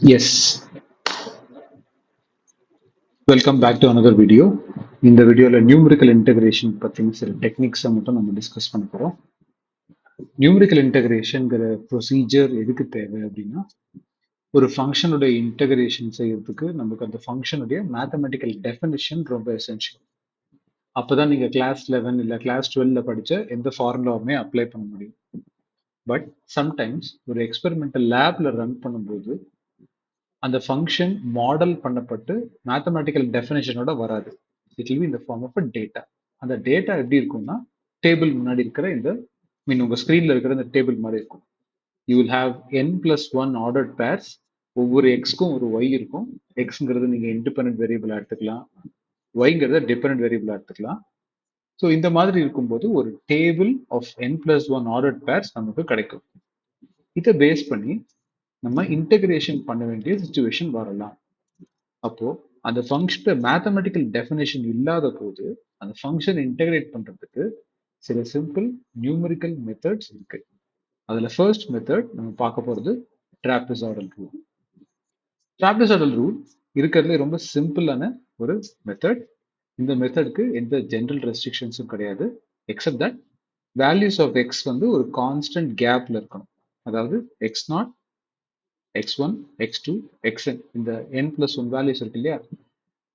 Yes, welcome back to another video. இந்த வீடியோல numerical integration பத்தின சில டெக்னிக்ஸை மட்டும் நம்ம டிஸ்கஸ் பண்ண போறோம். நியூமரிக்கல் இன்டகிரேஷன்ங்கிற ப்ரொசீஜர் எதுக்கு தேவை அப்படின்னா, ஒரு ஃபங்க்ஷனுடைய இன்டகிரேஷன் செய்யறதுக்கு நமக்கு அந்த ஃபங்க்ஷனுடைய மேத்தமெட்டிக்கல் டெஃபினிஷன் ரொம்ப எசென்ஷியல். அப்பதான் நீங்க கிளாஸ் 11 இல்ல கிளாஸ் 12ல படிச்ச எந்த ஃபார்முலாவுமே அப்ளை பண்ண முடியும். பட் சம்டைம்ஸ் ஒரு எக்ஸ்பெரிமெண்டல் லேப்ல ரன் பண்ணும்போது அந்த ஃபங்க்ஷன் மாடல் பண்ணப்பட்டு மேத்தமெட்டிக்கல் டெஃபினேஷனோட வராது. இட் வில் பி இந்த ஃபார்ம் ஆஃப் அ டேட்டா. அந்த டேட்டா எப்படி இருக்கும்னா டேபிள் முன்னாடி இருக்கிற இந்த உங்க ஸ்கிரீன்ல இருக்கிற இந்த டேபிள் மாதிரி இருக்கும். You will have n+1 ordered pairs. ஒவ்வொரு எக்ஸ்க்கும் ஒரு ஒய் இருக்கும். எக்ஸ்ங்கிறது நீங்க இண்டிபெண்டன்ட் வேரியபிளா எடுத்துக்கலாம், ஒய்ங்கிறத டிபெண்டன்ட் வேரியபிளா எடுத்துக்கலாம். ஸோ இந்த மாதிரி இருக்கும்போது ஒரு table of n+1 ordered purse நமக்கு கிடைக்கும். இதை பேஸ் பண்ணி நம்ம இன்டகிரேஷன் பண்ண வேண்டிய சுச்சுவேஷன் வரலாம். அப்போ அந்த ஃபங்க்ஷன் மேத்தமெட்டிக்கல் டெஃபினேஷன் இல்லாத போது அந்த ஃபங்க்ஷன் இன்டகிரேட் பண்றதுக்கு சில சிம்பிள் நியூமரிக்கல் மெத்தட்ஸ் இருக்கு. அதுல ஃபர்ஸ்ட் மெத்தட் நம்ம பார்க்க போறது ட்ராபிசாய்டல் ரூல். ட்ராபிசாய்டல் ரூல் இருக்கிறதுல ரொம்ப சிம்பிளான ஒரு மெத்தட். இந்த மெத்தடுக்கு எந்த ஜெனரல் ரெஸ்ட்ரிக்ஷன்ஸும் கிடையாது. Except that values of x வந்து ஒரு கான்ஸ்டன்ட் கேப்ல இருக்கணும். அதாவது x0, x1, x2, xn இந்த n+1 வேல்யூஸ் இருக்கு இல்லையா,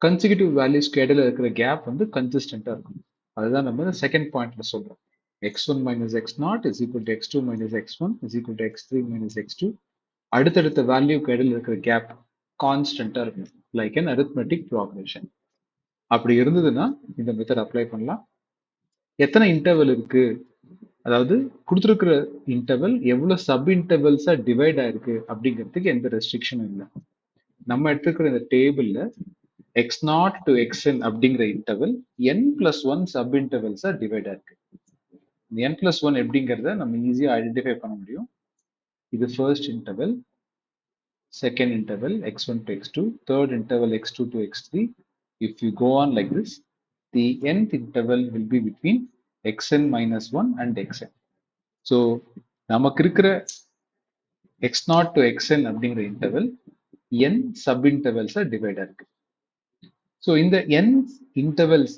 கன்சிக்யூட்டிவ் வேல்யூஸ்க்கு இடையில இருக்கிற கேப் வந்து கன்சிஸ்டண்டா இருக்கும். அதுதான் நம்ம செகண்ட் பாயிண்ட்ல சொல்றோம். x1 minus x0 is equal to x2 minus x1 is equal to x3 minus x2. அடுத்தடுத்த வேல்யூக்கு இடையில இருக்கிற கேப் கான்ஸ்டன்டா இருக்கும், லைக் an arithmetic progression. அப்படி இருந்ததுன்னா இந்த மெத்தட் அப்ளை பண்ணலாம். எத்தனை இன்டர்வல் இருக்கு, அதாவது கொடுத்துருக்கிற இன்டர்வல் எவ்வளவு சப் இன்டர்வல்ஸா டிவைட் ஆயிருக்கு அப்படிங்கிறதுக்கு எந்த ரெஸ்ட்ரிக்ஷனும் இல்லை. நம்ம எடுத்துக்கிற இந்த டேபிள்ல x0 to xn அப்படிங்கிற இன்டர்வல் n+1 சப் இன்டர்வல்ஸா டிவைட் ஆயிருக்கு. இந்த n+1 எப்படிங்கிறத நம்ம ஈஸியா ஐடென்டிஃபை பண்ண முடியும். இது first interval, second interval x1 to x2, third interval x2 to x3. If you go on like this, the nth interval will be between xn minus 1 and xn. So நமக்கு இருக்கிற x0 to xn அப்படிங்கிற interval n sub இன்டர்வல்ஸா divide ஆயிருக்கு. So இந்த n intervals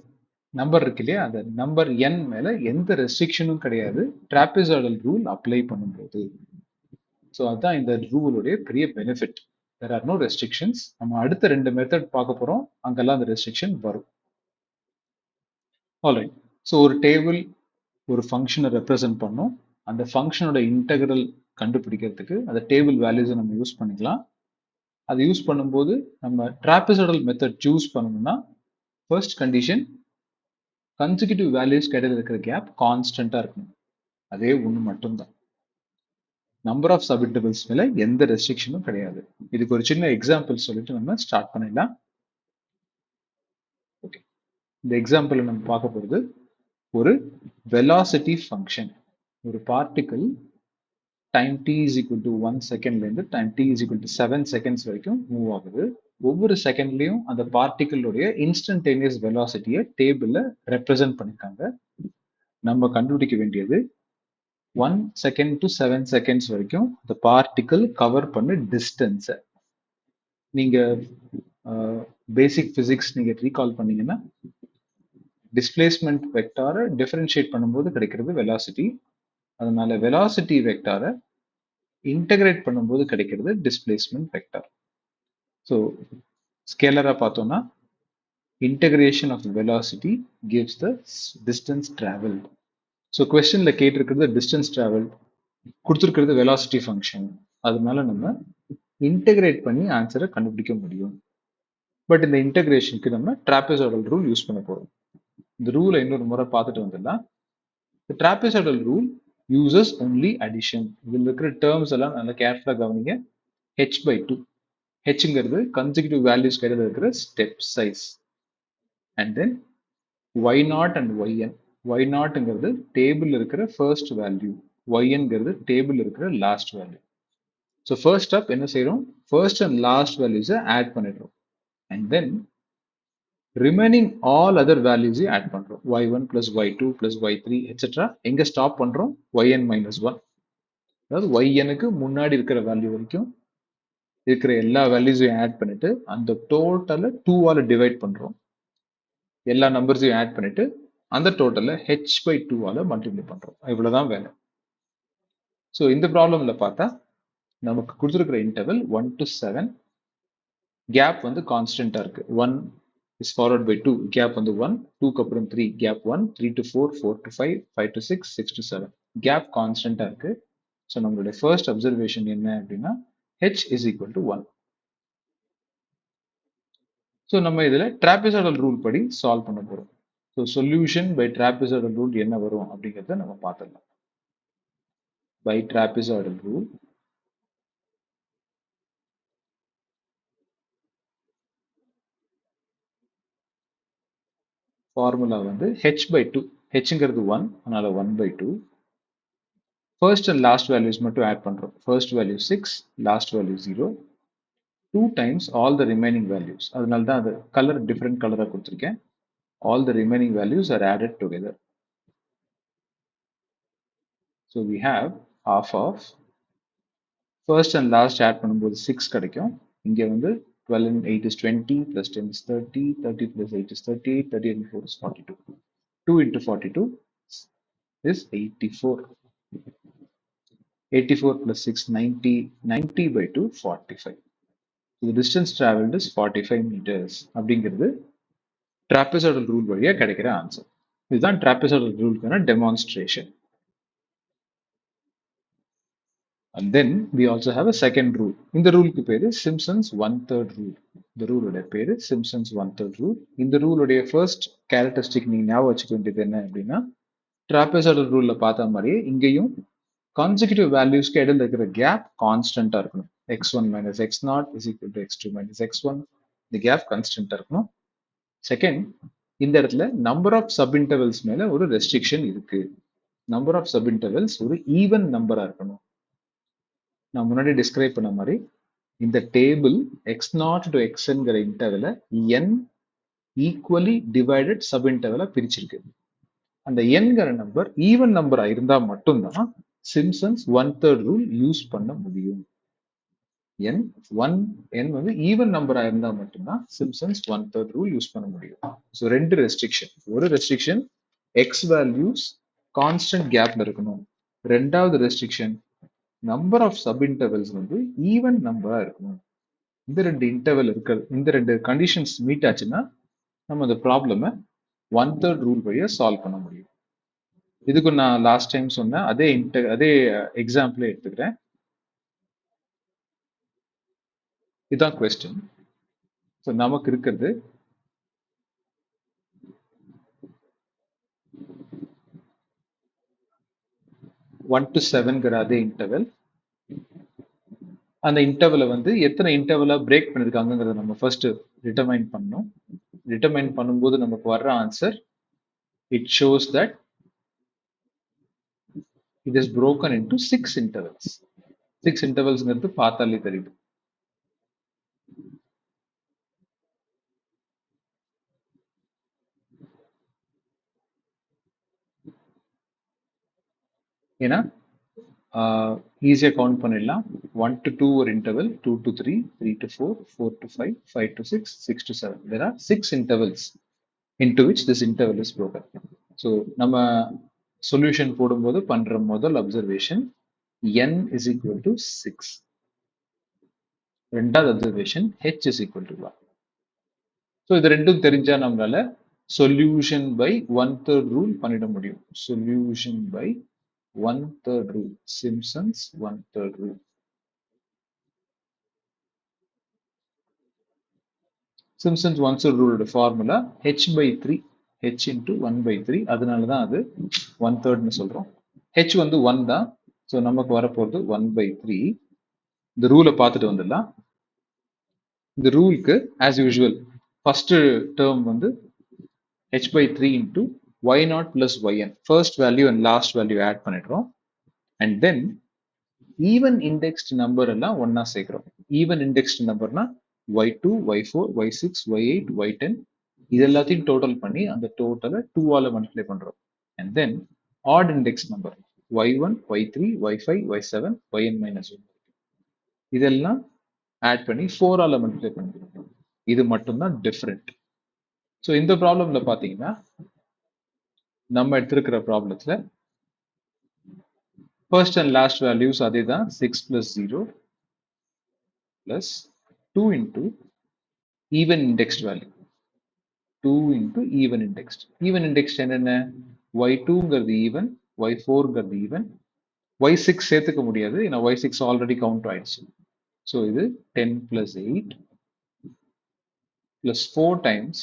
number இருக்கு இல்லையா, அந்த number n மேல எந்த ரெஸ்ட்ரிக்ஷனும் கிடையாது ட்ராபிசாய்டல் ரூல் அப்ளை பண்ணும்போது. ஸோ அதுதான் இந்த ரூலுடைய பெரிய benefit. There are no restrictions. நம்ம அடுத்த ரெண்டு மெத்தட் பார்க்க போறோம், அங்கெல்லாம் அந்த ரெஸ்ட்ரிக்ஷன் வரும். ஆல்ரைட். ஸோ ஒரு டேபிள் ஒரு ஃபங்க்ஷனை ரெப்ரசென்ட் பண்ணும். அந்த ஃபங்க்ஷனோட இன்டெகிரல் கண்டுபிடிக்கிறதுக்கு அந்த டேபிள் வேல்யூஸை நம்ம யூஸ் பண்ணிக்கலாம். அதை யூஸ் பண்ணும்போது நம்ம ட்ராபிசாய்டல் மெத்தட் சூஸ் பண்ணணும்னா ஃபர்ஸ்ட் கண்டிஷன் கன்சிக்யூட்டிவ் வேல்யூஸ் இடையில இருக்கிற கேப் கான்ஸ்டன்டா இருக்கணும். அதே ஒன்று மட்டும்தான். நம்பர் ஆஃப் சப் இன்டர்வல்ஸ் மேல எந்த ரெஸ்ட்ரிக்ஷனும் கிடையாது. இதுக்கு ஒரு சின்ன எக்ஸாம்பிள் சொல்லிட்டு நம்ம ஸ்டார்ட் பண்ணிடலாம். ஓகே, இந்த எக்ஸாம்பிள் நம்ம பார்க்க போறது ஒரு வெலாசிட்டி ஃபங்க்ஷன். ஒரு particle time t is equal to 1 செகண்ட்ல இருந்து time t is equal to 7 seconds வரைக்கும் மூவ் ஆகுது. ஒவ்வொரு செகண்ட்லயும் அந்த பார்ட்டிகிளுடைய இன்ஸ்டன்டேனியஸ் வெலாசிட்டியை டேபிள்ல ரெப்ரசென்ட் பண்ணிருக்காங்க. நம்ம கண்டுபிடிக்க வேண்டியது 1 செகண்ட் டு 7 செகண்ட்ஸ் வரைக்கும் இந்த பார்ட்டிகிள் கவர் பண்ண டிஸ்டன்ஸ். நீங்க பேசிக் பிசிக்ஸ் நீங்க ரீகால் பண்ணீங்கன்னா டிஸ்பிளேஸ்மெண்ட் வெக்டாரை டிஃபரன்ஷியேட் பண்ணும்போது கிடைக்கிறது வெலாசிட்டி. அதனால வெலாசிட்டி வெக்டாரை இன்டகிரேட் பண்ணும்போது கிடைக்கிறது டிஸ்பிளேஸ்மெண்ட் வெக்டார். ஸோ ஸ்கேலரா பார்த்தோம்னா integration of velocity gives the distance travelled. So கொஸ்டின்ல கேட்டிருக்கிறது டிஸ்டன்ஸ் டிராவல், கொடுத்துருக்கிறது வெலாசிட்டி ஃபங்க்ஷன். அதனால நம்ம இன்டகிரேட் பண்ணி ஆன்சரை கண்டுபிடிக்க முடியும். பட் இந்த இன்டகிரேஷனுக்கு நம்ம ட்ராபிசாய்டல் ரூல் யூஸ் பண்ண போறோம். இந்த ரூலை இன்னொரு முறை பார்த்துட்டு வந்துடலாம். ட்ராபிசாய்டல் ரூல் uses only addition. இதில் இருக்கிற டேர்ம்ஸ் எல்லாம் நல்லா கேர்ஃபுல்லா கவனிங்க. h/2, hங்கிறது கன்சிக்யூட்டிவ் வேல்யூஸ் கையில இருக்கிற step size, and then y0 and yn. y0ங்கிறது டேபிள் இருக்கிற ஃபர்ஸ்ட் வேல்யூ, ynங்கிறது டேபிள் இருக்கிற last value. So first step என்ன செய்யறோம், ஃபர்ஸ்ட் அண்ட் லாஸ்ட் வேல்யூஸை ஆட் பண்ணிடுறோம், and then remaining all other வேல்யூஸை ஆட் பண்றோம். y1 plus y2 plus y3 etcetera. எங்க ஸ்டாப் பண்றோம், yn minus 1. அதாவது yn க்கு முன்னாடி இருக்கிற வேல்யூ வரைக்கும் இருக்கிற எல்லா வேல்யூஸையும் ஆட் பண்ணிட்டு அந்த டோட்டலை 2ஆல டிவைட் பண்றோம். எல்லா நம்பர்ஸையும் ஆட் பண்ணிட்டு அந்த டோட்டலை h/2ஆல மல்டிப்ளை பண்றோம். இவ்வளவுதான் வேலை. ஸோ இந்த ப்ராப்ளம்ல பார்த்தா நமக்கு கொடுத்துருக்கிற இன்டர்வல் 1 to 7, கேப் வந்து கான்ஸ்டன்டா இருக்கு. 1 இஸ் ஃபாலோட் பை 2, கேப் வந்து 1, 2க்கு அப்புறம் 3, gap 1, 3 to 4, 4 to 5, 5 to 6, 6 to 7. Gap கான்ஸ்டன்டா இருக்கு. ஸோ நம்மளுடைய ஃபர்ஸ்ட் அப்சர்வேஷன் என்ன அப்படின்னா h is equal to 1. So நம்ம இதில் ட்ராபிசாய்டல் ரூல் படி சால்வ் பண்ண போகிறோம். ஸோ சொல்யூஷன் பை ட்ராபிசாய்டல் ரூல் என்ன வரும் அப்படிங்கிறத நம்ம பார்த்துடலாம். பை ட்ராபிசாய்டல் ரூல் ஃபார்முலா வந்து h/2. hங்கிறது 1, அதனால 1/2. ஃபர்ஸ்ட் அண்ட் லாஸ்ட் வேல்யூஸ் மட்டும் ஆட் பண்றோம். First value 6, last value 0. 2 times all the remaining values. அதனால தான் அது கலர் டிஃப்ரெண்ட் கலராக கொடுத்துருக்கேன். All the remaining values are added together. So we have half of first and last add பண்ணும்போது 6 கிடைக்கும். இங்கே வந்து 12 and 8 is 20, plus 10 is 30, 30 plus 8 is 38, 38 and 4 is 42. 2 into 42 is 84. 84 plus 6, 90, 90 by 2, 45. So the distance traveled is 45 meters. அப்படிங்கிறது trapezoidal rule வழியா கிடைக்கிற answer. இதுதான் trapezoidal ரூலுக்கான demonstration. And then we also have a second rule. இந்த ரூலுக்கு பேரு Simpson's 1/3 rule. இந்த ரூலோட பேரு Simpson's 1/3 rule. இந்த ரூலோடைய ஃபர்ஸ்ட் கேரக்டரிஸ்டிக் நீங்க ஞாபகம் வச்சுக்க வேண்டியது என்ன அப்படின்னா trapezoidal ரூல்ல பார்த்த மாதிரியே இங்கேயும் கான்சிக்யூட்டிவ் வேல்யூஸ்க்கு இடையில இருக்கிற கேப் கான்ஸ்டன்டா இருக்கணும். x1 minus x0 is equal to x2 minus x1. இந்த கேப் கான்ஸ்டன்டா இருக்கணும். செகண்ட், இந்த இடத்துல நம்பர் ஆஃப் சப் இன்டர்வல்ஸ் மேல ஒரு ரெஸ்ட்ரிக்ஷன் இருக்கு. நம்பர் ஆஃப் சப் இன்டர்வல்ஸ் ஒரு ஈவன் நம்பரா இருக்கணும். நான் முன்னாடி டிஸ்கிரைப் பண்ண மாதிரி இந்த டேபிள் x0 to xnங்கிற இன்டர்வலை n ஈக்குவலி டிவைடட் சப் இன்டர்வலா பிரிச்சிருக்கு. அந்த nங்கிற நம்பர் ஈவன் நம்பரா இருந்தா மட்டும்தான் சிம்சன்ஸ் 1/3 ரூல் யூஸ் பண்ண முடியும். n வந்து ஈவன் நம்பரா இருந்தா மட்டும்தான் சிம்சன்ஸ் 1/3 ரூல் யூஸ் பண்ண முடியும். ஸோ ரெண்டு ரெஸ்ட்ரிக்ஷன். ஒரு ரெஸ்ட்ரிக்ஷன் எக்ஸ் வேல்யூஸ் கான்ஸ்டன்ட் கேப்ல இருக்கணும். ரெண்டாவது restriction number of sub intervals வந்து ஈவன் நம்பரா இருக்கணும். இந்த ரெண்டு இன்டர்வல் இருக்க இந்த ரெண்டு கண்டிஷன்ஸ் மீட் ஆச்சுன்னா நம்ம அந்த ப்ராப்ளமை 1/3 ரூல் வழியா சால்வ் பண்ண முடியும். இதுக்கு நான் லாஸ்ட் டைம் சொன்ன அதே எக்ஸாம்பிளே எடுத்துக்கிறேன். இதுதான் கொஸ்டின். ஸோ நமக்கு இருக்கிறது 1 to 7ங்கிற அதே இன்டர்வல். அந்த இன்டர்வலை வந்து எத்தனை இன்டர்வலா பிரேக் பண்ணிருக்காங்கிறத நம்ம ஃபர்ஸ்ட் டிட்டர்மைன் பண்ணணும். டிட்டர்மைன் பண்ணும்போது நமக்கு வர்ற answer it shows that it is broken into 6 intervals. 6 intervalsங்கிறது பார்த்தாலே தெரியுது. ஏன்னா ஈஸியா கவுண்ட் பண்ணிடலாம். 1 to 2 ஒரு interval, 2 to 3, 3 to 4, 4 to 5, 5 to 6, 6 to 7. There are 6 intervals into which this interval is broken. So நம்ம சொல்யூஷன் போடும்போது பண்ற முதல் observation n is equal to 6. ரெண்டாவது observation h is equal to 1. So இது ரெண்டும் தெரிஞ்சா நம்மளால சொல்யூஷன் பை 1/3 ரூல் பண்ணிட முடியும். Solution by 1/3 rule, Simpson's 1/3 rule. Simpson's 1/3 rule formula h/3, h into 1/3. அதனால தான் அது 1/3ன்னு சொல்றோம். h வந்து 1 தான். ஸோ நமக்கு வரப்போறது 1/3. இந்த ரூலை பார்த்துட்டு வந்துடலாம். இந்த ரூலுக்கு ஆஸ் யூஷுவல் ஃபர்ஸ்ட் டேர்ம் வந்து h/3 into y0 plus yn. First value and last value add பண்ணிடுறோம். And then even indexed number எல்லாம் ஒன்னா சேர்க்கிறோம். Even indexed நம்பர்னா y2, y4, y6, y8, y10 இது எல்லாத்தையும் டோட்டல் பண்ணி அந்த டோட்டலை 2ஆல மல்டிப்ளை பண்றோம். And then add index number y1, y3, y5, y7, yn minus 1. இதெல்லாம் ஆட் பண்ணி 4 ஆல மல்டிப்ளை பண்ணிருக்கோம். இது மட்டும்தான் டிஃபரெண்ட். ஸோ இந்த ப்ராப்ளம்ல பார்த்தீங்கன்னா நம்ம எடுத்திருக்கிற ப்ராப்ளத்துல ஃபர்ஸ்ட் அண்ட் லாஸ்ட் வேல்யூஸ் அதே தான் 6 plus 0 plus 2 into even indexed value. 2 into even indexed. Even indexed என்னென்ன? y2ங்கிறது even, y4ங்கிறது even, y6 சேர்த்துக்க முடியாது ஏன்னா y6 ஆல்ரெடி கவுண்ட் ஆயிடுச்சு. ஸோ இது 10 plus 8 plus 4 times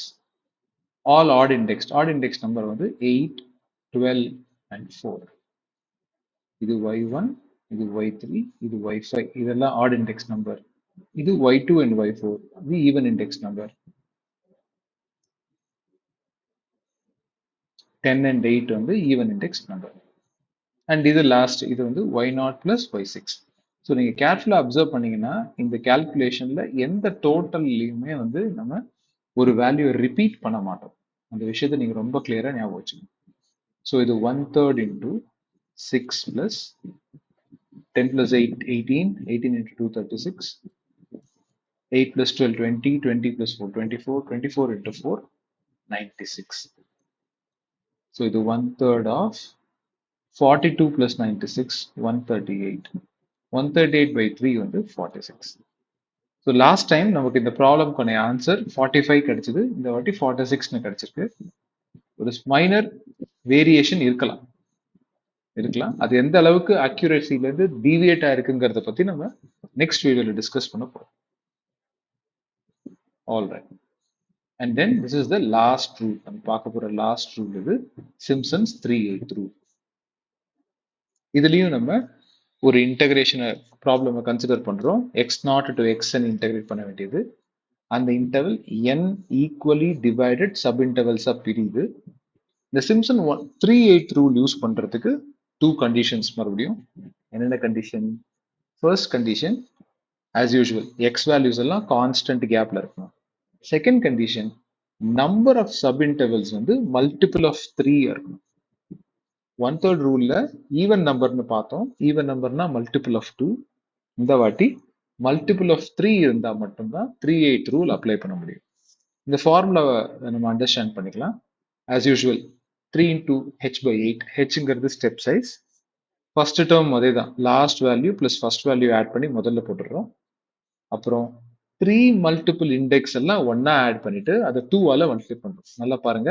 all odd indexed. Odd indexed number வந்து 8, 12 and 4. இது y1, இது y3, இது y5. இதெல்லாம் odd index number. இது y2 and y4. இது even index number. 10 and 8 வந்து even index number. And இது last, இது வந்து y0 plus y6. ஸோ நீங்க கேர்ஃபுல்லா அப்சர்வ் பண்ணீங்கன்னா இந்த கால்குலேஷன்ல எந்த டோட்டல்லையுமே வந்து நம்ம ஒரு வேல்யூ ரிப்பீட் பண்ண மாட்டோம். அந்த விஷயத்தை நீங்க ரொம்ப கிளியரா ஞாபகம் வச்சுக்கணும். ஸோ இது 1/3 into 6 plus 10 plus 8, 18, 18 into 2, 36, 8 plus 12, 20, 20 plus 4, 24, 24 into 4, 96. So இது 1/3 of 42 plus 96, 138. 138 by 3 வந்து 46. ஸோ லாஸ்ட் டைம் நமக்கு இந்த ப்ராப்ளம்க்கான ஆன்சர் 45 கிடைச்சது. இந்த வாட்டி 46ன்னு கிடைச்சிருக்கு. ஒரு மைனர் வேரியேஷன் இருக்கலாம். அது எந்த அளவுக்கு அக்யூரேசில இருந்து டீவியேட் ஆயிருக்குங்கிறத பத்தி நம்ம நெக்ஸ்ட் வீடியோல டிஸ்கஸ் பண்ண போறோம். Alright. And then this is the last rule. நம்ம பார்க்க போற லாஸ்ட் ரூல் இது சிம்சன்ஸ் 3/8 ரூல். இதுலயும் நம்ம ஒரு இன்டகிரேஷன் ப்ராப்ளம் கன்சிடர் பண்றோம். x0 to xn இன்டகிரேட் பண்ண வேண்டியது. அந்த interval n equally divided sub இன்டர்வல்ஸா பிரியுது. இந்த சிம்சன் 3/8 ரூல் யூஸ் பண்றதுக்கு 2 கண்டிஷன்ஸ் மறுபடியும். என்னென்ன condition? First condition as usual x values எல்லாம் கான்ஸ்டன்ட் கேப்ல இருக்கணும். Second condition number of sub intervals வந்து மல்டிபிள் ஆஃப் 3 இருக்கணும். 1/3 ரூல்ல ஈவன் நம்பர்னு பார்த்தோம். ஈவன் நம்பர்னா மல்டிபிள் ஆஃப் 2. இந்த வாட்டி மல்டிபிள் ஆஃப் 3 இருந்தா மட்டும்தான் 3/8 ரூல் அப்ளை பண்ண முடியும். இந்த ஃபார்முலாவை நம்ம அண்டர்ஸ்டாண்ட் பண்ணிக்கலாம். as usual 3 into h by 8. hங்கிறது ஸ்டெப் சைஸ். ஃபர்ஸ்ட் டேர்ம் அதே தான், last value plus first value add பண்ணி முதல்ல போட்டுடுறோம். அப்புறம் 3 மல்டிபிள் இண்டெக்ஸ் எல்லாம் ஒன்னா ஆட் பண்ணிட்டு அதை 2 ஆல மல்டிப்ளை பண்றோம். நல்லா பாருங்க,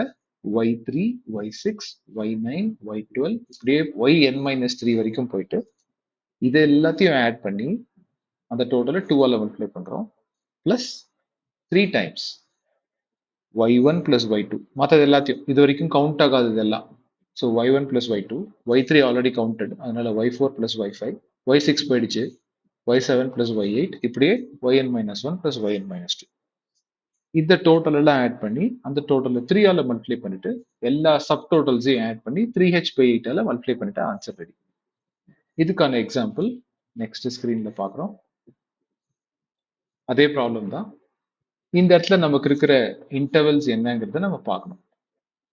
y3, y6, y9, y12 இப்படியே yn-3 வரைக்கும் போயிட்டு இது எல்லாத்தையும் ஆட் பண்ணி அந்த டோட்டலை 2 ஆல மல்டிப்ளை பண்றோம். Plus 3 times y1 plus y2. மற்றது எல்லாத்தையும் இது வரைக்கும் கவுண்ட் ஆகாது இதெல்லாம். So y1 plus y2, y3 already counted, அதனால y4 plus y5, y6 போயிடுச்சு, y7 plus y8, இப்படியே yn-1 plus yn-2. இந்த டோட்டல் எல்லாம் ஆட் பண்ணி அந்த டோட்டல் 3 ஆல மல்டிப்ளை பண்ணிட்டு எல்லா சப் டோட்டல்ஸையும் ஆட் பண்ணி 3h by 8 ஆல மல்டிப்ளை பண்ணிட்டு ஆன்சர் ரெடி. இதுக்கான எக்ஸாம்பிள் நெக்ஸ்ட் ஸ்கிரீன்ல பாக்குறோம். அதே ப்ராப்ளம் தான். இந்த இடத்துல நமக்கு இருக்கிற இன்டர்வல்ஸ் என்னங்கிறத நம்ம பார்க்கணும்.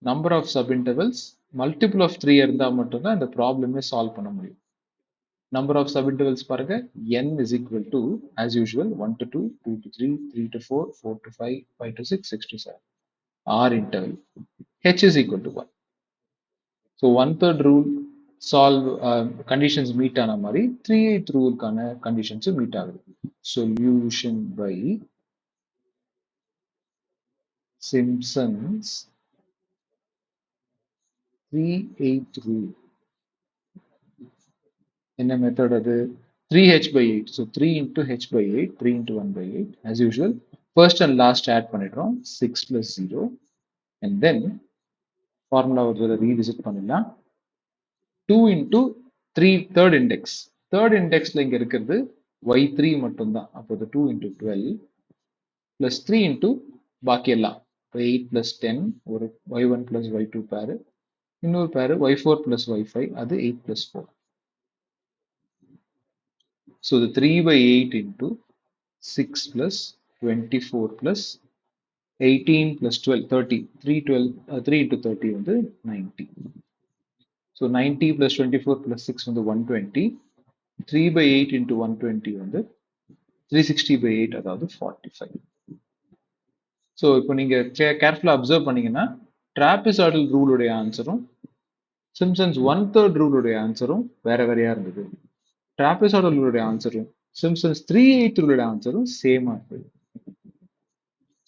Number of sub intervals multiple of 3 இருந்தா மட்டும்தான் இந்த ப்ராப்ளமே சால்வ் பண்ண முடியும். நம்பர் ஆஃப் சப் இன்டர்வல்ஸ் பாருங்க, n is equal to as usual 1 to 2, 2 to 3, 3 to 4, 4 to 5, 5 to 6, 6 to 7. R interval h is equal to 1. So 1/3 rule solve conditions meet ஆன மாதிரி 3/8 ரூலுக்கான conditions meet ஆகுது. Solution by Simpson's 3/8 rule. என்ன method அது? 3h by 8. So 3 into h by 8, 3 into 1 by 8. As usual, first and last add பண்ணிடுறோம். 6 plus 0. And then formula ஒரு revisit பண்ணிடலாம். 2 into 3 third index. Third indexல இங்க இருக்கிறது y3 மட்டும்தான். அப்போ 2 into 12 plus 3 into பாக்கி எல்லாம் 8 plus 10 ஒரு y1 plus y2 பேரு, இன்னொரு பேரு y4 plus y5, அது 8 plus 4. So the 3 by 8 into 6 plus 24 plus 18 plus 12, 30. 3 into 30 வந்து 90. So 90 plus 24 plus 6 வந்து 120. 3 by 8 into 120 வந்து 360/8 அதாவது 45. ஸோ இப்போ நீங்க கேர்ஃபுல்லாக அப்சர்வ் பண்ணீங்கன்னா ட்ராபிசாய்டல் ரூலுடைய ஆன்சரும் சிம்சன்ஸ் 1/3 ரூலுடைய ஆன்சரும் வேற வேறையா இருந்தது. ட்ராபிசாய்டல் ரூலுடைய ஆன்சரும் சிம்சன்ஸ் 3/8 ரூலுடைய ஆன்சரும் சேமா இருந்தது.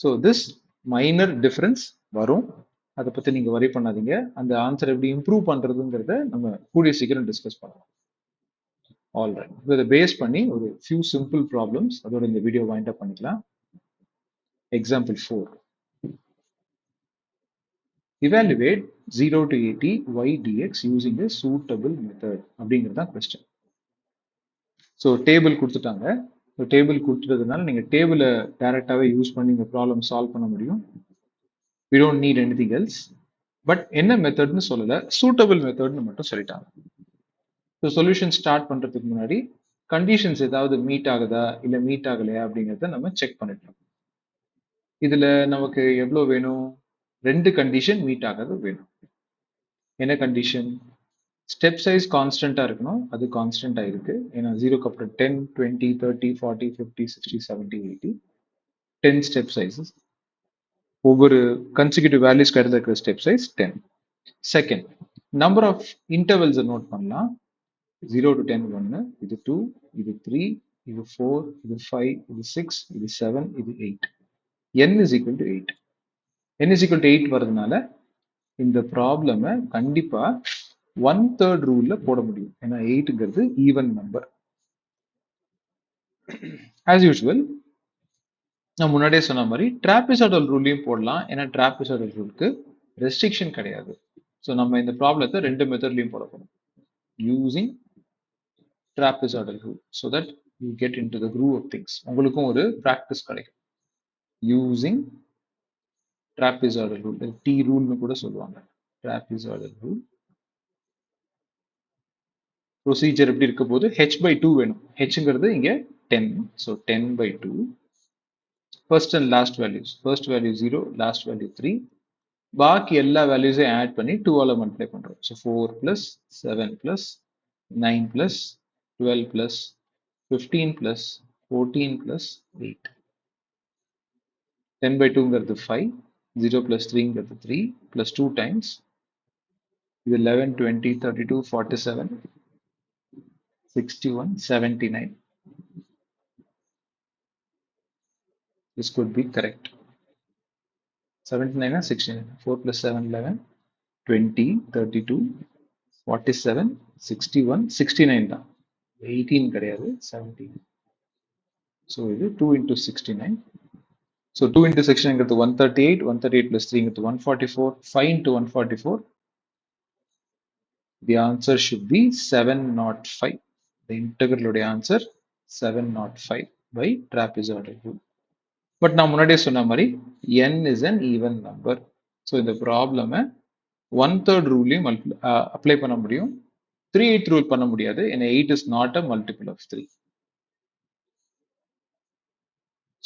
ஸோ திஸ் மைனர் டிஃபரன்ஸ் வரும். அதை பத்தி நீங்க வரி பண்ணாதீங்க. அந்த ஆன்சர் எப்படி இம்ப்ரூவ் பண்றதுங்கிறத நம்ம கூடிய சீக்கிரம் டிஸ்கஸ் பண்ணலாம். ஆல்ரைட், இதை பேஸ் பண்ணி ஒரு ஃபியூ சிம்பிள் ப்ராப்ளம்ஸ் அதோட இந்த வீடியோ வைண்ட் அப் பண்ணிக்கலாம். Example 4. Evaluate 0 to 80 y dx using a suitable method அப்படிங்கிறது தான் கொஸ்டின். ஸோ டேபிள் கொடுத்துட்டாங்க. ஸோ டேபிள் கொடுத்துட்டதுனால நீங்கள் டேபிளை டைரக்டாகவே யூஸ் பண்ணி இந்த ப்ராப்ளம் சால்வ் பண்ண முடியும். we don't need anything else. But என்ன மெத்தட்னு சொல்லலை, சூட்டபிள் மெத்தட்னு மட்டும் சொல்லிட்டாங்க. ஸோ சொல்யூஷன் ஸ்டார்ட் பண்ணுறதுக்கு முன்னாடி கண்டிஷன்ஸ் ஏதாவது மீட் ஆகுதா இல்லை மீட் ஆகலையா அப்படிங்கிறத நம்ம செக் பண்ணிட்டோம். இதில் நமக்கு எவ்வளோ வேணும்? 2 கண்டிஷன் மீட் ஆகாது வேணும். என்ன கண்டிஷன்? ஸ்டெப் சைஸ் கான்ஸ்டன்டா இருக்கணும். அது கான்ஸ்டன்டா இருக்கு. ஏன்னா 0க்கு அப்புறம் 10, 20, 30, 40, 50, 60, 70, 80 10 ஸ்டெப் சைஸஸ். ஒவ்வொரு கன்சிக்யூட்டிவ் வேல்யூஸ்க்கு அடுத்த இருக்கிற step size 10. Second, number of இன்டர்வல்ஸை நோட் பண்ணலாம். 0 to 10 1, இது 2, இது 3, இது 4, இது 5, இது 6, இது 7, இது 8. n is equal to 8. n is equal to 8 வரதுனால இந்த ப்ராப்ளமை கண்டிப்பா 1/3 ரூல்ல போட முடியும். ஏன்னா 8ங்கிறது ஈவன் நம்பர். ஆஸ் யூஷுவல் நான் முன்னாடியே சொன்ன மாதிரி ட்ராபிசாய்டல் ரூல்லையும் போடலாம். ஏன்னா ட்ராபிசாய்டல் ரூலுக்கு ரெஸ்ட்ரிக்ஷன் கிடையாது. ஸோ நம்ம இந்த ப்ராப்ளத்தை 2 மெத்தட்லையும் போட போறோம். Using trapezoidal rule so that you get into the groove of things. உங்களுக்கும் ஒரு ப்ராக்டிஸ் கிடைக்கும். யூசிங் ட்ராபிசாய்டல் ரூல், டி ரூல்னு கூட சொல்லுவாங்க. ட்ராபிசாய்டல் ரூல் ப்ரொசீஜர் எப்படி இருக்க போது h/2 வேணும். hங்கிறது இங்க 10. So 10/2. First and last values. First value 0, last value 3. பாக்கி எல்லா வேல்யூஸையும் ஆட் பண்ணி 2ஆல மல்டிப்ளை பண்றோம். ஸோ 4 + 7 + 9 + 12 + 15 + 14 + 8. 10/2ங்கிறது 5, 0 + 3ங்கிறது 3 + 2 டைம்ஸ் இது 11, 20, 32, 47, 61, 79. This could be correct. 79 or 69. 4 + 7, 11, 20, 32, 47, 61, 69 தான். 18 கிடையாது, 17. So இது 2 into 69. So 2 into 69ங்கிறது 138, 138 + 3ங்கிறது 144, 5 into 144. The answer should be 705. The integral உடைய answer 705 by trapezoidal rule. But நான் முன்னாடியே சொன்ன மாதிரி n is an even number. So இந்த ப்ராப்ளமை 1/3 ரூல்லையும் அப்ளை பண்ண முடியும். 3/8 ரூல் பண்ண முடியாது. ஏன்னா 8 is not a multiple of 3.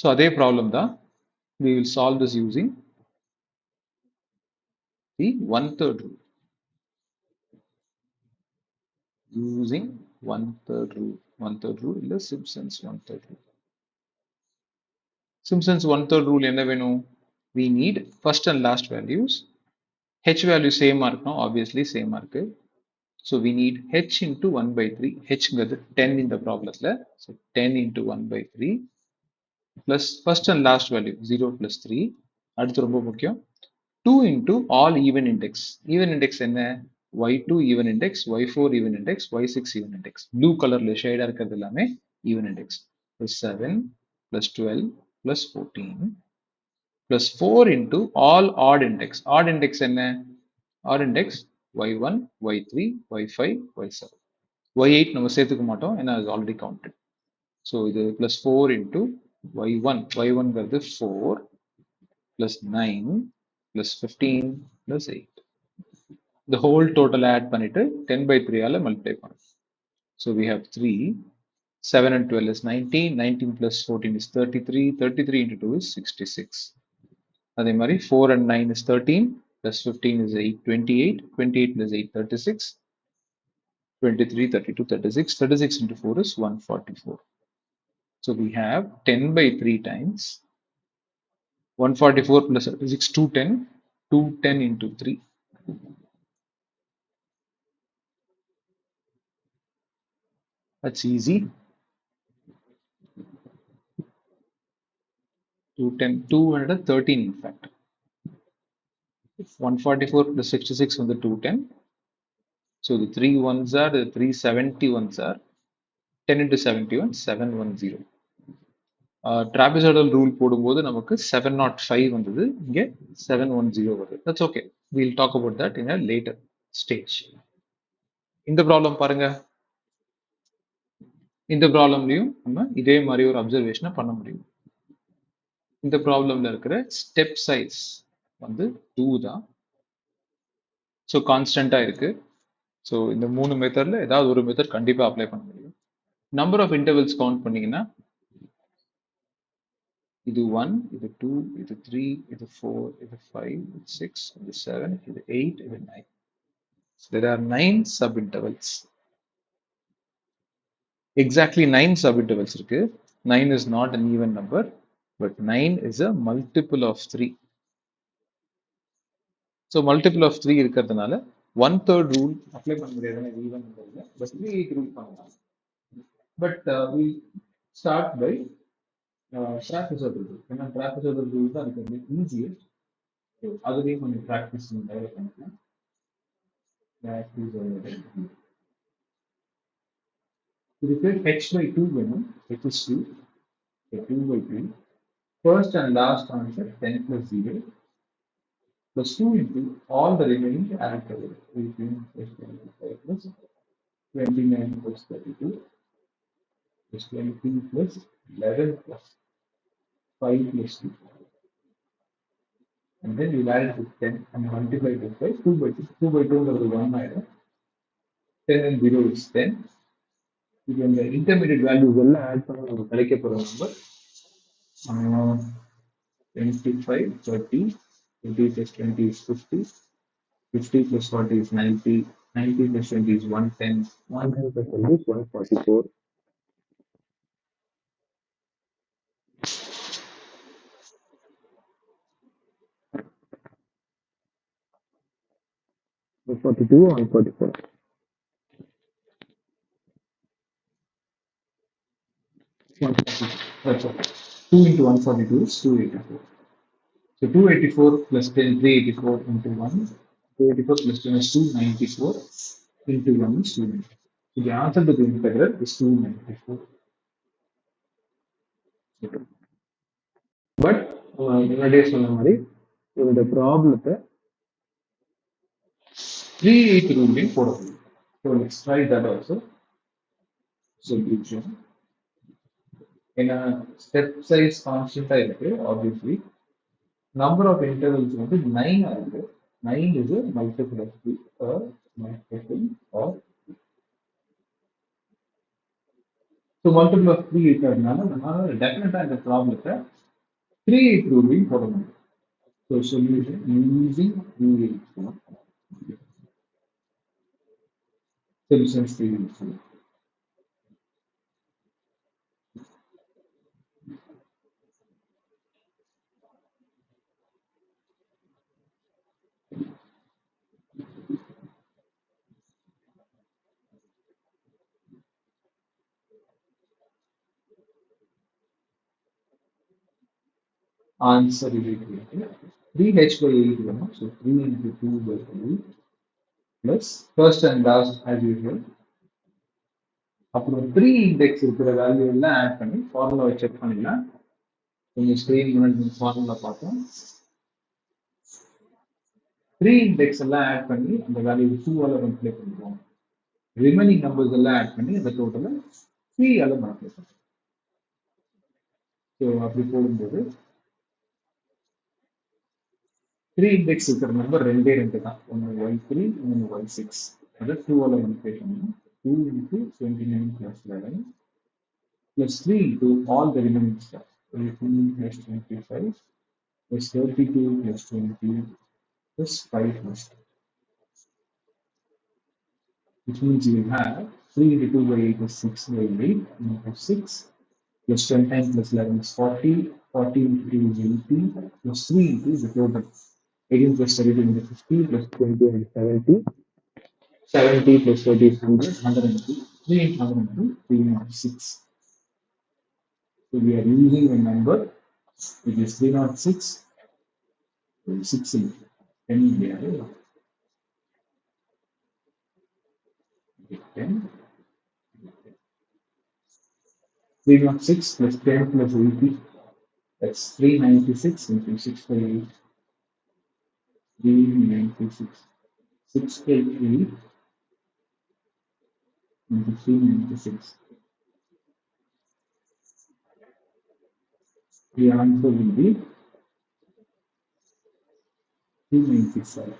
So அதே ப்ராப்ளம் தான். We will solve this using the 1/3 rule. Using 1/3 rule. 1/3 rule இல்ல Simpson's 1/3 rule. Simpson's 1/3 rule என்ன வேணும்? We need first and last values. h value same இருக்கணும். Obviously same இருக்கு. So we need h into 1/3. hங்கிறது 10 இந்த ப்ராப்ளத்துல. So 10 into 1/3 plus first and last value 0 plus 3. அடுத்து ரொம்ப முக்கியம் 2 into all even index. Even index என்ன? y2 even index, y4 even index, y6 even index. Blue colorல ஷேடா இருக்கிறது எல்லாமே even index. Plus 7 plus 12 plus 14 plus 4 into all odd index. Odd index என்ன? Odd index y1, y3, y5, y7. y8 நம்ம சேர்த்துக்க மாட்டோம் ஏன்னா அது already counted. So இது plus 4 into y1. y1ங்கிறது 4 plus 9 plus 15 plus 8. The whole total add பண்ணிட்டு 10/3 ஆல multiply பண்ணும். So we have 3. 7 and 12 is 19. 19 plus 14 is 33. 33 into 2 is 66. அதே மாதிரி 4 and 9 is 13 plus 15 is 8, 28. 28 plus 8, 36. 23, 32, 36. 36 into 4 is 144. So we have 10 by 3 times 144 plus 36, 210, 210 into 3. That's easy. 210, 213 in fact. 144 plus 66 on the 210. So the 3 ones are, the 370 ones are 10 into 71, 710. Trapezoidal rule போடும்போது நமக்கு 705 வந்தது. இங்க 710 வருது. That's okay. We'll talk about that in a later stage. இந்த problem பாருங்க. இந்த ப்ராப்ளம்லயும் நம்ம இதே மாதிரி ஒரு அப்சர்வேஷனை பண்ண முடியும். இந்த ப்ராப்ளம்ல இருக்கிற ஸ்டெப் சைஸ் வந்து 2 தான். ஸோ கான்ஸ்டன்டா இருக்கு. ஸோ இந்த 3 மெத்தட்ல ஏதாவது ஒரு மெத்தட் கண்டிப்பா அப்ளை பண்ண முடியும். நம்பர் ஆஃப் இன்டர்வல்ஸ் கவுண்ட் பண்ணீங்கன்னா இது 1, இது 2, இது 3, இது 4, இது 5, இது 6, இது 7, இது 8, இது 9. So there are 9 subintervals. Exactly 9 subintervals இருக்கு. 9 is not an even number, but 9 is a multiple of 3. So multiple of 3 இருக்கிறதுனால 1/3 rule apply பண்ண முடியாதுன்னா even நம்பர்ல, but 3/8 rule பண்ணலாம். But we start by trapezoidal rule. ஏன்னா trapezoidal rule தான் இருக்கிறது easiest. So அதுலேயும் கொஞ்சம் practice டெவலப் பண்ணிக்கலாம். Trapezoidal. இதுக்கு h by 2 வேணும். H is 2. So 2 by 2. First and last answer 10 plus 0 plus 2 into all the remaining characters. 18 plus 25 plus 29 plus 32 plus 20 plus 11 plus 5 plus 2. And then you add it to 10 and multiply it by 2 by 2. 2 by 2 is 1 minus 10 and 0 is 10. You can the intermediate values all add பண்ண கிடைக்க போற number 25, 30, 20 plus 20 is 50, 50 plus 40 is 90, 90 plus 20 is 110, 110 plus 20 is 144. One 42 or 144? 142. That's okay. 2 into 142 is 284. So 284 plus 10, 384 into 1. 284 plus 10 is 294 into 1 is 294. So the answer to the integral is 294. But முன்னாடியே சொன்ன மாதிரி இந்த ப்ராப்ளத்தை 3/8 ரூல்லையும் போட முடியும். So let's try that also. Solution. ஏன்னா step size கான்ஸ்டன்டா இருக்கு obviously. Number of intervals வந்து 9 இருக்கு. 9 is a multiple of 3 or multiple of 3. So multiple of 3 இருக்கிறதுனால நம்மளால டெஃபினட்டா இந்த ப்ராப்ளத்தை 3/8 ரூலையும் போட முடியும். So solution using 3/8 Simpson's 3/8 rule. Answer is 3h by 8 வேணும். So 3 into 2 by 8 plus first and last as usual. அப்புறம் 3 இண்டெக்ஸ் இருக்கிற வேல்யூ எல்லாம் ஆட் பண்ணி ஃபார்முலாவை செக் பண்ணிடலாம். கொஞ்சம் ஸ்க்ரீன் முன்னாடி ஃபார்முலா பார்த்தோம். 3 இண்டெக்ஸ் எல்லாம் ஆட் பண்ணி அந்த வேல்யூ 2 ஆல மல்டிப்ளை பண்ணுவோம். ரிமைனிங் நம்பர்ஸ் எல்லாம் ஆட் பண்ணி அந்த டோட்டலை 3 ஆல மல்டிப்ளை பண்ணுவோம். ஸோ அப்படி போடும்போது 3 இண்டெக்ஸ் இருக்கிற நம்பர் ரெண்டே ரெண்டு தான். ஒன்று y3, இன்னொன்று y6. அதை 2 ஆல மல்டிப்ளை பண்ணணும். 2 into 29 plus 11 plus 3 into all the remaining stuff. 18 plus 25 plus 32 plus 20 plus 5 plus 2. Which means you have 3 into 2 by 8 is 6 by 8 into 6 plus 29 plus 11 is 40, 40 into 3 is 80, plus 3 into is the total. 18 plus 32 is 50, plus 20 is 70, 70 plus 30 is 100, 102, 3 into 102, 306. So we are using a number which is 306, 6 into 10 here, 10. 306 plus 10 plus 80, that's 396 into 6 by 8, 396. 6 by 8 into 396. The answer will be 297.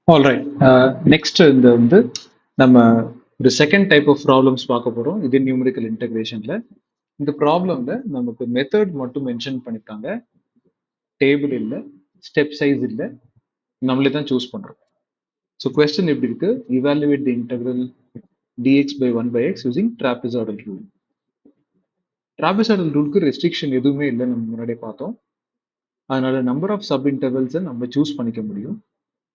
Alright, next இந்த வந்து நம்ம ஒரு second type of problems பார்க்க போறோம். இது numerical இன்டகிரேஷன்ல. இந்த ப்ராப்ளம்ல நமக்கு method மட்டும் மென்ஷன் பண்ணிருக்காங்க, டேபிள் இல்லை, ஸ்டெப் சைஸ் இல்லை, நம்மளே தான் சூஸ் பண்றோம். ஸோ கொஸ்டின் எப்படி இருக்கு? Evaluate the integral dx by 1 by x using trapezoidal rule. trapezoidal ரூலுக்கு ரெஸ்ட்ரிக்ஷன் எதுவுமே இல்லை, நம்ம முன்னாடியே பார்த்தோம். அதனால நம்பர் ஆஃப் சப் இன்டர்வல்ஸை நம்ம சூஸ் பண்ணிக்க முடியும்.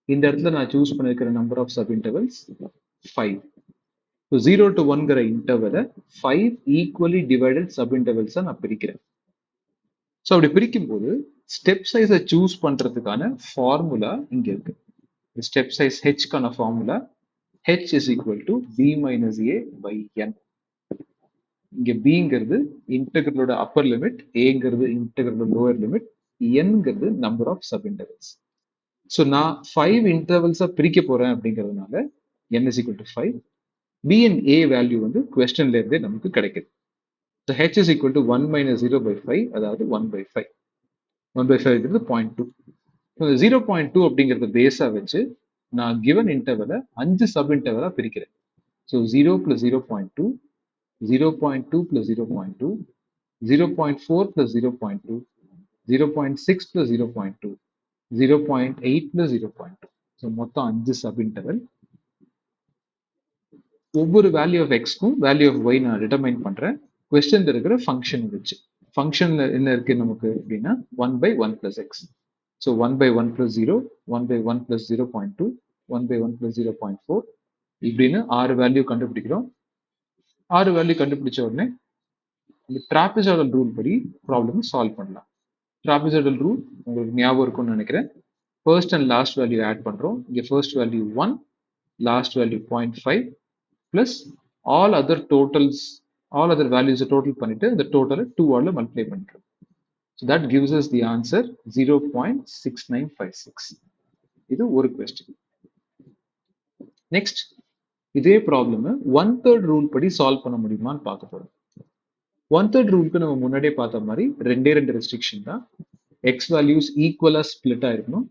இந்த இடத்துல நான் சூஸ் பண்ணிருக்கிற number of sub intervals 5. So 0 to 1ங்கிற இன்டர்வலை 5 ஈக்குவலி டிவைடட் சப் இன்டர்வல்ஸை நான் பிரிக்கிறேன். ஸோ அப்படி பிரிக்கும் போது ஸ்டெப் சைஸை சூஸ் பண்றதுக்கான ஃபார்முலா இங்க இருக்கு. ஸ்டெப் சைஸ் ஹெச்க்கான formula h is equal to b minus a by n. இங்க bங்கிறது இன்டெகிரலோட அப்பர் லிமிட், ஏங்கிறது இன்டெகிரலோட லோவர் லிமிட், nங்கிறது number of sub intervals. So நான் 5 இன்டர்வல்ஸா பிரிக்க போறேன் அப்படிங்கிறதுனால n is equal to 5. b and a value வந்து கொஸ்டின்ல இருந்தே நமக்கு கிடைக்குது. So h is equal to 1 minus 0 by 5, அதாவது 1 by 5. 1 by 5 இருக்கிறது 0.2. 0.2 அப்படிங்கிறத பேஸா வச்சு நான் கிவன் இன்டர்வலை 5 சப் இன்டர்வலா பிரிக்கிறேன். So 0 plus 0.2, 0.2 plus 0.2, 0.4 plus 0.2, 0.6 plus 0.2, 0.8 plus 0.2. So மொத்தம் 5 சப் இன்டர்வல். ஒவ்வொரு வேல்யூ ஆஃப் எக்ஸ்க்கும் வேல்யூ ஆஃப் ஒய் நான் டிட்டர்மைன் பண்றேன் கொஸ்டின்ல இருக்கிற ஃபங்க்ஷன் வச்சு. ஃபங்க்ஷன்ல என்ன இருக்கு நமக்கு அப்படின்னா 1 by 1 plus x. So 1 by 1 plus 0, 1 by 1 plus 0.2, 1 by 1 plus 0.4, இப்படின்னு 6 வேல்யூ கண்டுபிடிக்கிறோம். 6 வேல்யூ கண்டுபிடிச்ச உடனே இந்த trapezoidal ரூல் படி ப்ராப்ளம் சால்வ் பண்ணலாம். trapezoidal ரூல் உங்களுக்கு ஞாபகம் இருக்கும்னு நினைக்கிறேன். First and last value add பண்றோம். இங்க first value 1, last value 0.5 plus all other totals, all other values total பண்ணிட்டு இந்த டோட்டலை 2 ஆல மல்டிப்ளை பண்ணிக்கிறோம். So that gives us the answer 0.6956. இது ஒரு கொஸ்டின். நெக்ஸ்ட் இதே ப்ராப்ளம் 1/3 ரூல் படி சால்வ் பண்ண முடியுமான்னு பார்க்க போறோம். 1/3 ரூலுக்கு நம்ம முன்னாடியே பார்த்த மாதிரி ரெண்டே ரெஸ்ட்ரிக்ஷன் தான். எக்ஸ் வேல்யூஸ் ஈக்குவலா ஸ்பிளிட் ஆயிருக்கணும்.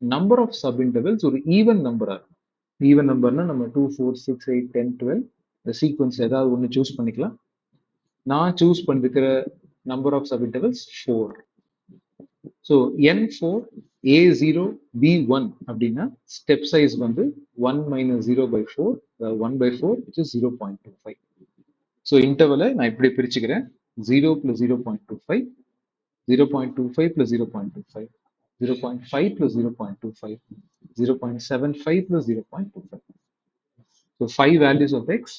நம்பர் ஆஃப் சப் இன்டர்வல்ஸ் ஒரு ஈவன் நம்பரா இருக்கும். ஈவன் நம்பர்னா நம்ம 2, 4, 6, 8, 10, 12 இந்த சீக்வன்ஸ் ஏதாவது ஒன்று சூஸ் பண்ணிக்கலாம். நான் சூஸ் பண்ணிருக்கிற number of sub intervals 4. So n4 a0 b1 அப்படின்னா ஸ்டெப் சைஸ் வந்து 1 minus 0 by 4, 1 by 4 which is 0.25. So இன்டர்வலை நான் இப்படி பிரிச்சுக்கிறேன். 0 plus 0.25, 0.25 plus 0.25, 0.5 plus 0.25, 0.75 plus 0.25. So 5 values of x.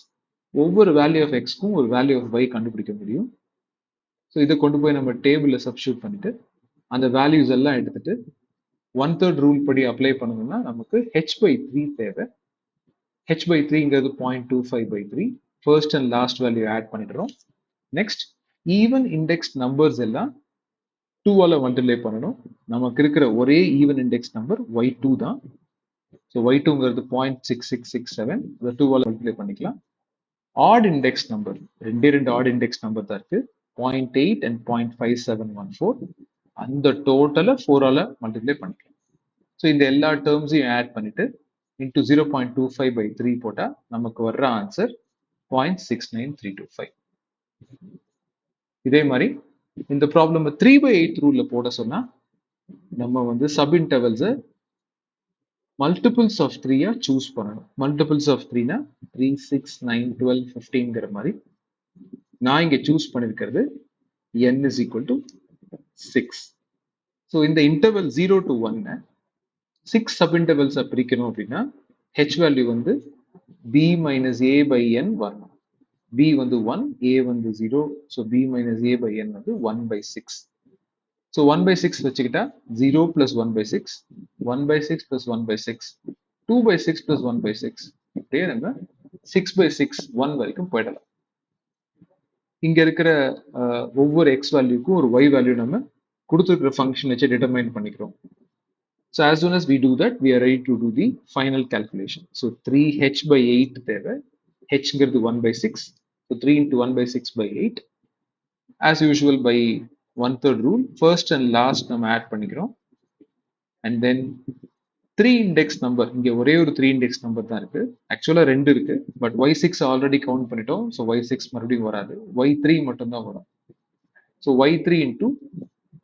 ஒவ்வொரு வேல்யூ ஆஃப் எக்ஸ்க்கும் ஒரு வேல்யூ ஆஃப் ஒய் கண்டுபிடிக்க முடியும். ஸோ இதை கொண்டு போய் நம்ம டேபிளில் சப்ஸ்டியூட் பண்ணிட்டு அந்த வேல்யூஸ் எல்லாம் எடுத்துட்டு 1/3 ரூல் படி அப்ளை பண்ணணும்னா நமக்கு h/3 தேவை. h/3ங்கிறது 0.25/3. First and last value add பண்ணிடுறோம். நெக்ஸ்ட் ஈவன் இண்டெக்ஸ் நம்பர்ஸ் எல்லாம் 2 ஆல மல்டிப்ளை பண்ணணும். நமக்கு இருக்கிற ஒரே ஈவன் இண்டெக்ஸ் நம்பர் y2 தான். ஸோ y2ங்கிறது 0.6667, அதை 2 ஆல மல்டிப்ளை பண்ணிக்கலாம். ஆட் இண்டெக்ஸ் நம்பர் ரெண்டு ஆட் இண்டெக்ஸ் நம்பர் தான் இருக்கு, 0.8 and 0.5714. அந்த டோட்டலை 4 ஆல மல்டிப்ளை பண்ணிக்கலாம். ஸோ இந்த எல்லா டேர்ம்ஸையும் ஆட் பண்ணிட்டு இன்டூ 0.25/3 போட்டா நமக்கு வர்ற ஆன்சர் 0.69325. இதே மாதிரி இந்த ப்ராப்ளம் 3/8 ரூல்ல போட சொன்னா நம்ம வந்து சப் இன்டர்வல்ஸ் மல்டிபிள்ஸ் ஆஃப் 3 சூஸ் பண்ணணும். மல்டிபிள்ஸ் ஆஃப் 3னா 3, 6, 9, 12, 15ங்கிற மாதிரி நான் இங்க சூஸ் பண்ணிருக்கிறது n is equal to 6. So இந்த இன்டர்வல் 0 to 1 6 சப் இன்டர்வல்ஸ் பிரிக்கணும் அப்படின்னா h வேல்யூ வந்து b minus a by n வரணும். b வந்து 1, a வந்து 0. So b minus a by n வந்து 1 by 6. ஸோ 1 by 6 வச்சுக்கிட்டா 0 plus 1 by 6, 1 by 6 plus 1 by 6, 2 by 6 plus 1 by 6. இப்படியே நம்ம 6 by 6, 1 வரைக்கும் போயிடலாம். இங்க இருக்கிற ஒவ்வொரு எக்ஸ் வேல்யூக்கும் ஒரு y வேல்யூ நம்ம கொடுத்துருக்கிற ஃபங்க்ஷன் வச்சு டிட்டர்மைன் பண்ணிக்கிறோம். So as soon as we do that, we are ready to do the final calculation. So 3h by 8 தேவை. h-ங்கிறது 1 by 6. So 3 into 1 by 6 by 8. As usual by 1/3 rule, first and last நம்ம add பண்ணிக்கிறோம். And then 3 index number. இங்க ஒரே ஒரு 3 index number தான் இருக்கு. Actually 2 இருக்கு. But y6 already count பண்ணிட்டோம். So y6 மறுபடியும் வராது. y3 மட்டும் தான் வரும். So y3 into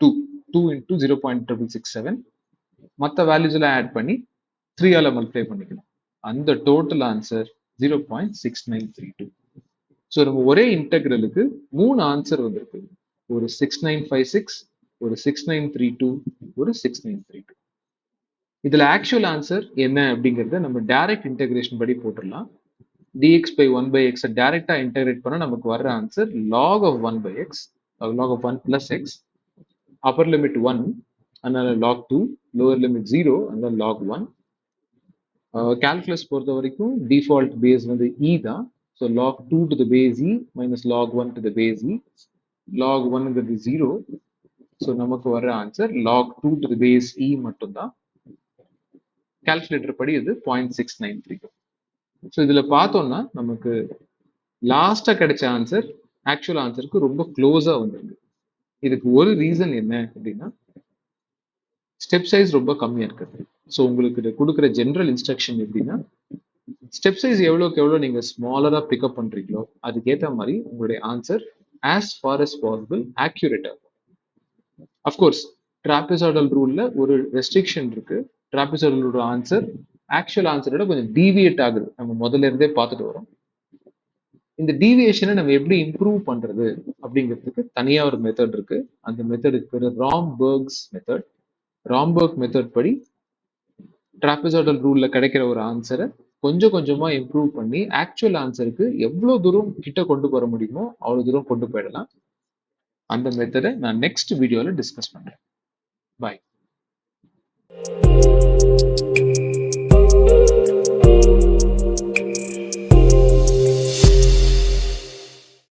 2. 2 into 0.667. மற்ற வேல்யூஸ் எல்லாம் ஆட் பண்ணி 3 ஆல மல்டிப்ளை பண்ணிக்கணும். அந்த டோட்டல் ஆன்சர் 0.6932. ஸோ நம்ம ஒரே இன்டெக்ரலுக்கு 3 ஆன்சர் வந்திருக்கு. ஒரு 6956, ஒரு 6932, ஒரு 6932. இதுல ஆக்சுவல் ஆன்சர் என்ன அப்படிங்கறத நம்ம டைரக்ட் இன்டெகிரேஷன் படி போட்டுடலாம். dx by 1 by x டைரக்டா இன்டெகிரேட் பண்ணா நமக்கு வர்ற answer log of 1 by x, log of 1 plus x, upper limit 1, அதனால log 2, lower limit 0, அதனால log 1. கால்குலஸ் பொறுத்த வரைக்கும் டிஃபால்ட் பேஸ் வந்து e தான். So log 2 to the base e minus log 1 to the base e. log 1ங்கிறது 0. So நமக்கு வர்ற answer log 2 to the base e மட்டும்தான். Calculator படி இது 0.693. ஸோ இதுல பார்த்தோம்னா நமக்கு லாஸ்டா கிடைச்ச ஆன்சர் ஆக்சுவல் ஆன்சருக்கு ரொம்ப க்ளோஸா வந்திருக்கு. இதுக்கு ஒரு ரீசன் என்ன அப்படின்னா ஸ்டெப் சைஸ் ரொம்ப கம்மியா இருக்குது. ஸோ உங்களுக்கு கொடுக்குற ஜென்ரல் இன்ஸ்ட்ரக்ஷன் எப்படின்னா ஸ்டெப் சைஸ் எவ்வளோக்கு எவ்வளோ நீங்க ஸ்மாலரா பிக்கப் பண்றீங்களோ அதுக்கேற்ற மாதிரி உங்களுடைய answer as far as possible ஆக்யூரேட்டா இருக்கும். அஃப்கோர்ஸ் ட்ராபிசாய்டல் ரூல்ல ஒரு ரெஸ்ட்ரிக்ஷன் இருக்கு. ட்ராபிசாய்டலோட ஆன்சர் ஆக்சுவல் ஆன்சரோட கொஞ்சம் டீவியேட் ஆகுது. நம்ம முதல்ல இருந்தே பார்த்துட்டு வரோம். இந்த டீவியேஷனை நம்ம எப்படி இம்ப்ரூவ் பண்றது அப்படிங்கிறதுக்கு தனியா ஒரு மெத்தட் இருக்கு. அந்த மெத்தடுக்கு பேரு ராம்பர்க்ஸ் மெத்தட். ராம்பர்க் மெத்தட் படி ட்ராபிசாய்டல் ரூல்ல கிடைக்கிற ஒரு ஆன்சரை கொஞ்சம் கொஞ்சமா இம்ப்ரூவ் பண்ணி ஆக்சுவல் ஆன்சருக்கு எவ்வளவு தூரம் கிட்ட கொண்டு வர முடியுமோ அவ்வளவு தூரம் கொண்டு போயிடலாம். அந்த மெத்தடை நான் நெக்ஸ்ட் வீடியோல டிஸ்கஸ் பண்றேன். பாய்.